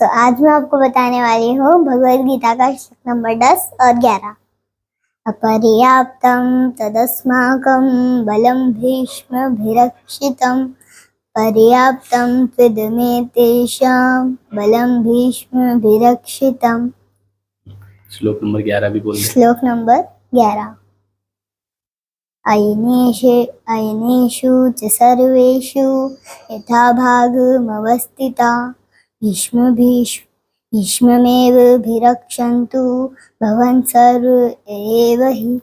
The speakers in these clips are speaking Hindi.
आज मैं आपको बताने वाली हूँ भगवद गीता का श्लोक नंबर 10 और 11। अपर्याप्तं तदस्माकं बलं भीष्मभिरक्षितं पर्याप्तं त्विदमे तेषां बलं भीष्मभिरक्षितं। श्लोक नंबर 11 भी बोल दे। श्लोक नंबर 11। अयनेषु च सर्वेषु यथा भागमवस्थिता भीष्ममेव भिरक्षन्तु भवन् सर्व एव हि।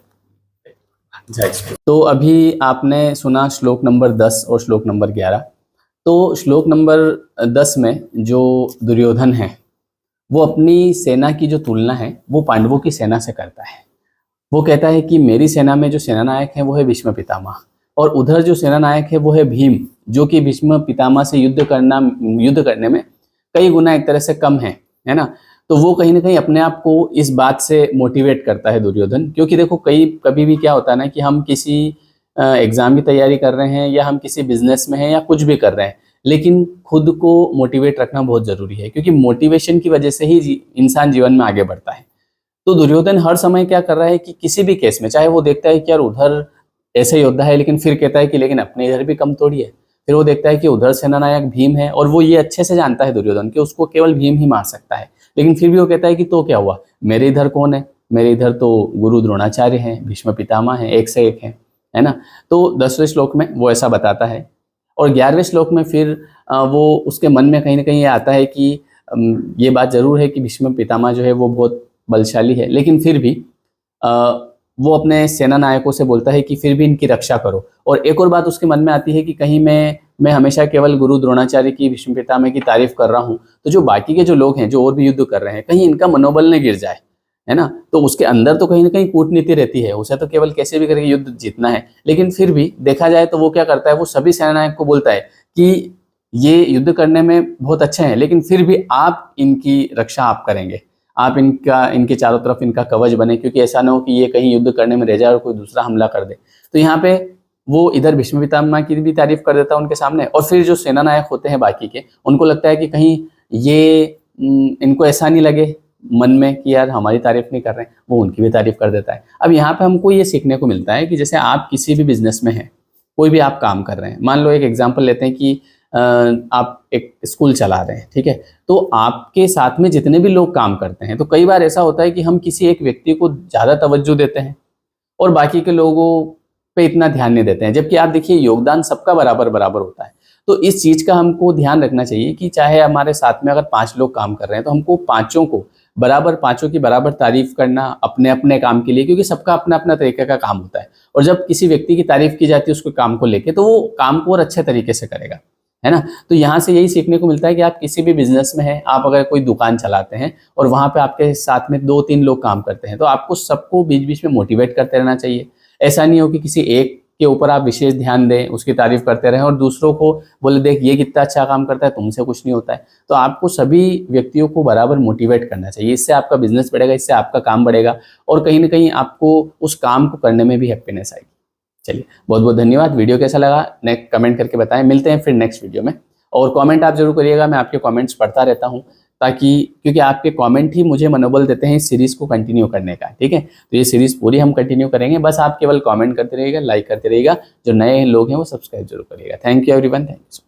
तो अभी आपने सुना श्लोक नंबर 10 और श्लोक नंबर 11। तो श्लोक नंबर 10 में जो दुर्योधन है वो अपनी सेना की जो तुलना है वो पांडवों की सेना से करता है। वो कहता है कि मेरी सेना में जो सेनानायक है वो है भीष्म पितामह, और उधर जो सेनानायक है वो है भीम, जो कि भीष्म पितामह से युद्ध करने में कई गुना एक तरह से कम है ना। तो वो कहीं ना कहीं अपने आप को इस बात से मोटिवेट करता है दुर्योधन, क्योंकि देखो कभी भी क्या होता है ना कि हम किसी एग्जाम की तैयारी कर रहे हैं या हम किसी बिजनेस में हैं या कुछ भी कर रहे हैं, लेकिन खुद को मोटिवेट रखना बहुत जरूरी है, क्योंकि मोटिवेशन की वजह से ही इंसान जीवन में आगे बढ़ता है। तो दुर्योधन हर समय क्या कर रहा है कि किसी भी केस में, चाहे वो देखता है कि यार उधर ऐसे योद्धा है, लेकिन फिर कहता है कि लेकिन अपने इधर भी कम थोड़ी है। फिर वो देखता है कि उधर सेनानायक भीम है, और वो ये अच्छे से जानता है दुर्योधन कि उसको केवल भीम ही मार सकता है, लेकिन फिर भी वो कहता है कि तो क्या हुआ, मेरे इधर कौन है, मेरे इधर तो गुरु द्रोणाचार्य हैं, भीष्म पितामह हैं, एक से एक हैं, है ना। तो 10वें श्लोक में वो ऐसा बताता है, और 11वें श्लोक में फिर वो उसके मन में कहीं ना कहीं ये आता है कि ये बात जरूर है कि भीष्म पितामह जो है वो बहुत बलशाली है, लेकिन फिर भी वो अपने सेना नायकों से बोलता है कि फिर भी इनकी रक्षा करो। और एक और बात उसके मन में आती है कि कहीं मैं हमेशा केवल गुरु द्रोणाचार्य की, भीष्म पितामह की तारीफ कर रहा हूँ, तो जो बाकी के जो लोग हैं जो और भी युद्ध कर रहे हैं, कहीं इनका मनोबल न गिर जाए, है ना। तो उसके अंदर तो कहीं ना कहीं कूटनीति रहती है, उसे तो केवल कैसे भी करके युद्ध जीतना है, लेकिन फिर भी देखा जाए तो वो क्या करता है, वो सभी सेनानायक को बोलता है कि ये युद्ध करने में बहुत अच्छे हैं, लेकिन फिर भी आप इनकी रक्षा आप करेंगे, आप इनके चारों तरफ इनका कवच बने, क्योंकि ऐसा ना हो कि ये कहीं युद्ध करने में रह जाए और कोई दूसरा हमला कर दे। तो यहाँ पे वो इधर भीष्म पितामह की भी तारीफ कर देता है उनके सामने, और फिर जो सेनानायक होते हैं बाकी के, उनको लगता है कि कहीं ये इनको ऐसा नहीं लगे मन में कि यार हमारी तारीफ नहीं कर रहे हैं, वो उनकी भी तारीफ कर देता है। अब यहाँ पे हमको ये सीखने को मिलता है कि जैसे आप किसी भी बिजनेस में हैं, कोई भी आप काम कर रहे हैं, मान लो एक एग्जाम्पल लेते हैं कि आप एक स्कूल चला रहे हैं, ठीक है। तो आपके साथ में जितने भी लोग काम करते हैं, तो कई बार ऐसा होता है कि हम किसी एक व्यक्ति को ज़्यादा तवज्जो देते हैं और बाकी के लोगों पे इतना ध्यान नहीं देते हैं, जबकि आप देखिए योगदान सबका बराबर बराबर होता है। तो इस चीज़ का हमको ध्यान रखना चाहिए कि चाहे हमारे साथ में अगर 5 लोग काम कर रहे हैं, तो हमको पांचों की बराबर तारीफ करना अपने अपने काम के लिए, क्योंकि सबका अपना अपना तरीके का काम होता है। और जब किसी व्यक्ति की तारीफ की जाती है उसके काम को लेके, तो वो काम को और अच्छे तरीके से करेगा, है ना। तो यहाँ से यही सीखने को मिलता है कि आप किसी भी बिजनेस में हैं, आप अगर कोई दुकान चलाते हैं और वहाँ पे आपके साथ में 2-3 लोग काम करते हैं, तो आपको सबको बीच बीच में मोटिवेट करते रहना चाहिए। ऐसा नहीं हो कि किसी एक के ऊपर आप विशेष ध्यान दें, उसकी तारीफ करते रहें और दूसरों को बोले देख ये कितना अच्छा काम करता है, तुमसे कुछ नहीं होता है। तो आपको सभी व्यक्तियों को बराबर मोटिवेट करना चाहिए, इससे आपका बिजनेस बढ़ेगा, इससे आपका काम बढ़ेगा, और कहीं ना कहीं आपको उस काम को करने में भी हैप्पीनेस आएगी। चलिए, बहुत बहुत धन्यवाद। वीडियो कैसा लगा नेक्स्ट कमेंट करके बताएं। मिलते हैं फिर नेक्स्ट वीडियो में, और कमेंट आप जरूर करिएगा, मैं आपके कमेंट्स पढ़ता रहता हूं, ताकि क्योंकि आपके कमेंट ही मुझे मनोबल देते हैं इस सीरीज को कंटिन्यू करने का, ठीक है। तो ये सीरीज पूरी हम कंटिन्यू करेंगे, बस आप केवल कमेंट करते रहिएगा, लाइक करते रहिएगा, जो नए लोग हैं वो सब्सक्राइब जरूर करिएगा। Thank you everyone, thank you.